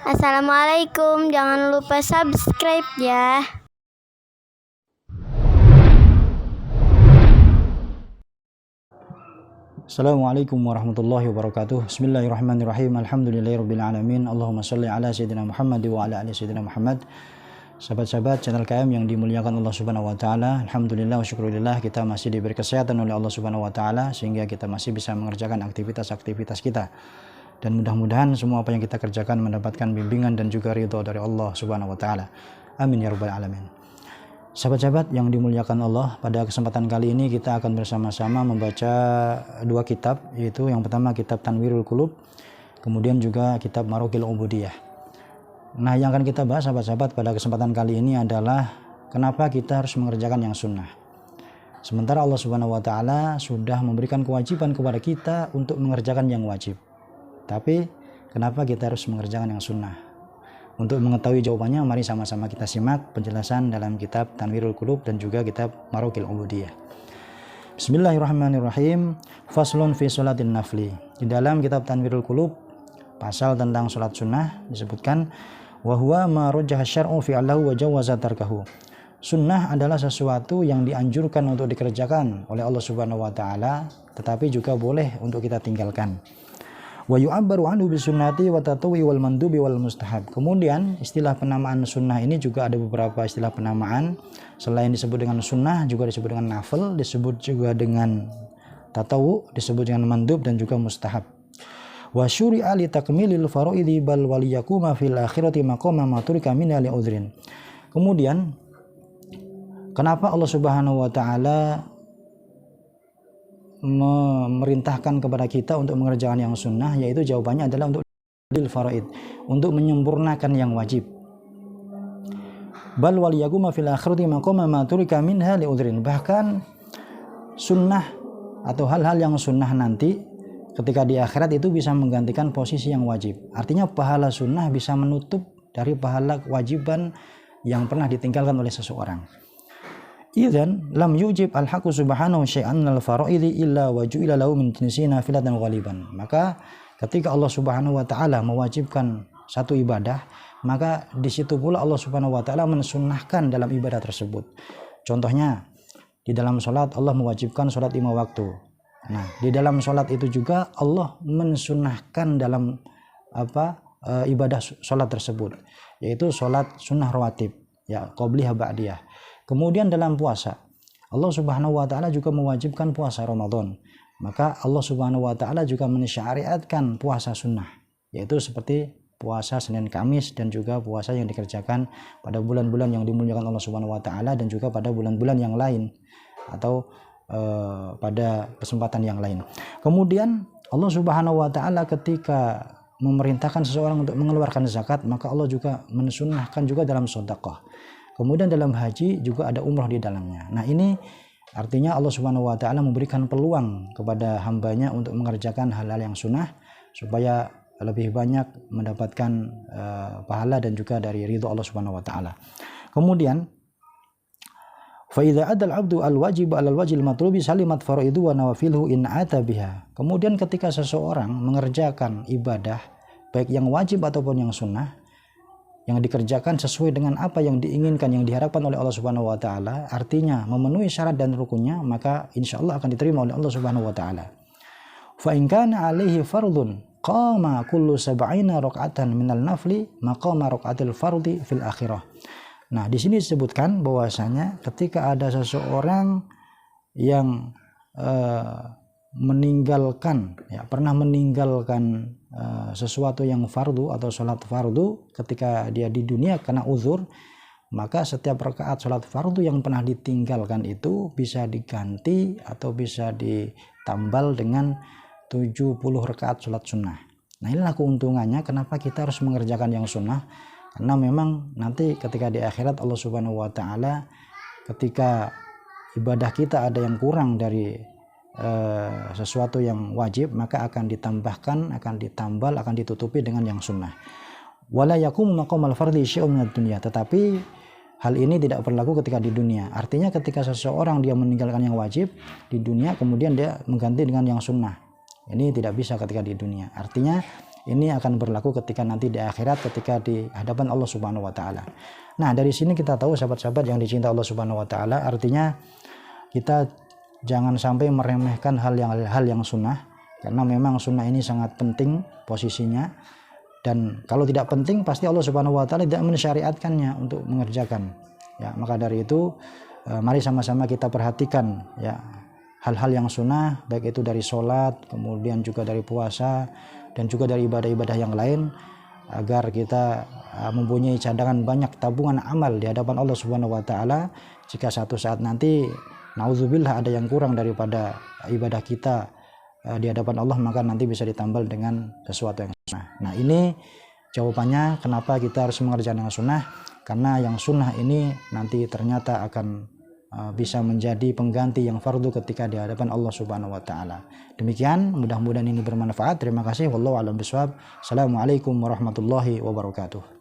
Assalamualaikum, jangan lupa subscribe ya. Assalamualaikum warahmatullahi wabarakatuh. Bismillahirrahmanirrahim. Alhamdulillahirabbil alamin. Allahumma shalli ala sayyidina Muhammad wa ala ali sayyidina Muhammad. Sahabat-sahabat channel KM yang dimuliakan Allah Subhanahu wa taala, alhamdulillah wa syukurillah kita masih diberi kesehatan oleh Allah Subhanahu wa taala sehingga kita masih bisa mengerjakan aktivitas-aktivitas kita. Dan mudah-mudahan semua apa yang kita kerjakan mendapatkan bimbingan dan juga ridho dari Allah Subhanahu wa taala. Amin ya rabbal alamin. Sahabat-sahabat yang dimuliakan Allah, pada kesempatan kali ini kita akan bersama-sama membaca dua kitab, yaitu yang pertama kitab Tanwirul Qulub, kemudian juga kitab Marokil Ubudiyah. Nah, yang akan kita bahas sahabat-sahabat pada kesempatan kali ini adalah kenapa kita harus mengerjakan yang sunnah. Sementara Allah Subhanahu wa taala sudah memberikan kewajiban kepada kita untuk mengerjakan yang wajib. Tapi kenapa kita harus mengerjakan yang sunnah? Untuk mengetahui jawabannya, mari sama-sama kita simak penjelasan dalam kitab Tanwirul Qulub dan juga kitab Marokil Ubudiyah. Bismillahirrahmanirrahim. Faslun fi sholatin nafli. Di dalam kitab Tanwirul Qulub, pasal tentang sholat sunnah disebutkan, wa huwa ma rajjaha syar'u fi'lahu wa jawaza tarkahu. Sunnah adalah sesuatu yang dianjurkan untuk dikerjakan oleh Allah Subhanahu wa taala, tetapi juga boleh untuk kita tinggalkan. Wa yu'abbaru anhu bisunnati wa tatawwi wal mandubi wal mustahab. Kemudian istilah penamaan sunnah ini juga ada beberapa istilah penamaan. Selain disebut dengan sunnah, juga disebut dengan nafil, disebut juga dengan tatawu, disebut dengan mandub dan juga mustahab. Wa syuri'a li takmilil faraidi bal waliyakuma fil akhirati maqama ma turika min li udhrin. Kemudian kenapa Allah Subhanahu wa taala memerintahkan kepada kita untuk mengerjakan yang sunnah, yaitu jawabannya adalah untuk lil faraid, untuk menyempurnakan yang wajib. Bal waliyakuma fil akhirati maqama ma turika minha li udhrin. Bahkan sunnah atau hal-hal yang sunnah nanti ketika di akhirat itu bisa menggantikan posisi yang wajib. Artinya pahala sunnah bisa menutup dari pahala kewajiban yang pernah ditinggalkan oleh seseorang. Idzan lam yujib al-haqqu subhanahu syai'an al-faraidi illa waju'ila lahu min jinsi nafilatan ghaliban. Maka ketika Allah Subhanahu wa taala mewajibkan satu ibadah, maka di situ pula Allah Subhanahu wa taala mensunnahkan dalam ibadah tersebut. Contohnya di dalam salat Allah mewajibkan salat 5 waktu. Nah, di dalam salat itu juga Allah mensunnahkan dalam ibadah salat tersebut, yaitu salat sunnah rawatib, ya qabliyah ba'diyah. Kemudian dalam puasa, Allah Subhanahu wa taala juga mewajibkan puasa Ramadan. Maka Allah Subhanahu wa taala juga mensyariatkan puasa sunnah, yaitu seperti puasa Senin Kamis dan juga puasa yang dikerjakan pada bulan-bulan yang dimuliakan Allah Subhanahu wa taala dan juga pada bulan-bulan yang lain atau pada kesempatan yang lain. Kemudian Allah Subhanahu wa taala ketika memerintahkan seseorang untuk mengeluarkan zakat, maka Allah juga mensunnahkan juga dalam sedekah. Kemudian dalam haji juga ada umrah di dalamnya. Nah, ini artinya Allah Subhanahu wa taala memberikan peluang kepada hambanya untuk mengerjakan hal-hal yang sunnah supaya lebih banyak mendapatkan pahala dan juga dari ridho Allah Subhanahu wa taala. Kemudian fa idza adal abdu al-wajib alal wajil matlubi salimat faraidu wa nawafiluhu in ata biha. Kemudian ketika seseorang mengerjakan ibadah baik yang wajib ataupun yang sunnah, yang dikerjakan sesuai dengan apa yang diinginkan, yang diharapkan oleh Allah Subhanahu wa taala, artinya memenuhi syarat dan rukunnya, maka insyaallah akan diterima oleh Allah Subhanahu wa taala. Fa in kana alaihi fardun qama kullu 70 raka'atan minal nafli maqama raka'atil fardhi fil akhirah. Nah, di sini disebutkan bahwasanya ketika ada seseorang yang pernah meninggalkan sesuatu yang fardu atau sholat fardu ketika dia di dunia karena uzur, maka setiap rakaat sholat fardu yang pernah ditinggalkan itu bisa diganti atau bisa ditambal dengan 70 rakaat sholat sunnah. Nah, inilah keuntungannya kenapa kita harus mengerjakan yang sunnah, karena memang nanti ketika di akhirat Allah Subhanahu wa taala ketika ibadah kita ada yang kurang dari sesuatu yang wajib, maka akan ditambahkan, akan ditambal, akan ditutupi dengan yang sunnah. Wala yaqumu maqamal fardhi syai'un minad dunya. Tetapi hal ini tidak berlaku ketika di dunia. Artinya ketika seseorang dia meninggalkan yang wajib di dunia, kemudian dia mengganti dengan yang sunnah, ini tidak bisa ketika di dunia. Artinya ini akan berlaku ketika nanti di akhirat, ketika di hadapan Allah Subhanahu wa taala. Nah, dari sini kita tahu sahabat-sahabat yang dicinta Allah Subhanahu wa taala, artinya kita jangan sampai meremehkan hal yang sunnah, karena memang sunnah ini sangat penting posisinya, dan kalau tidak penting pasti Allah Subhanahu wa taala tidak mensyariatkannya untuk mengerjakan. Ya, maka dari itu mari sama-sama kita perhatikan ya hal-hal yang sunnah, baik itu dari sholat, kemudian juga dari puasa, dan juga dari ibadah-ibadah yang lain, agar kita mempunyai cadangan banyak tabungan amal di hadapan Allah Subhanahu wa taala. Jika satu saat nanti nauzubillah ada yang kurang daripada ibadah kita di hadapan Allah, maka nanti bisa ditambal dengan sesuatu yang sunnah. Nah, ini jawabannya kenapa kita harus mengerjakan yang sunnah, karena yang sunnah ini nanti ternyata akan bisa menjadi pengganti yang fardu ketika di hadapan Allah Subhanahu wa taala. Demikian, mudah-mudahan ini bermanfaat. Terima kasih. Wallahu a'lam bishawab. Assalamualaikum warahmatullahi wabarakatuh.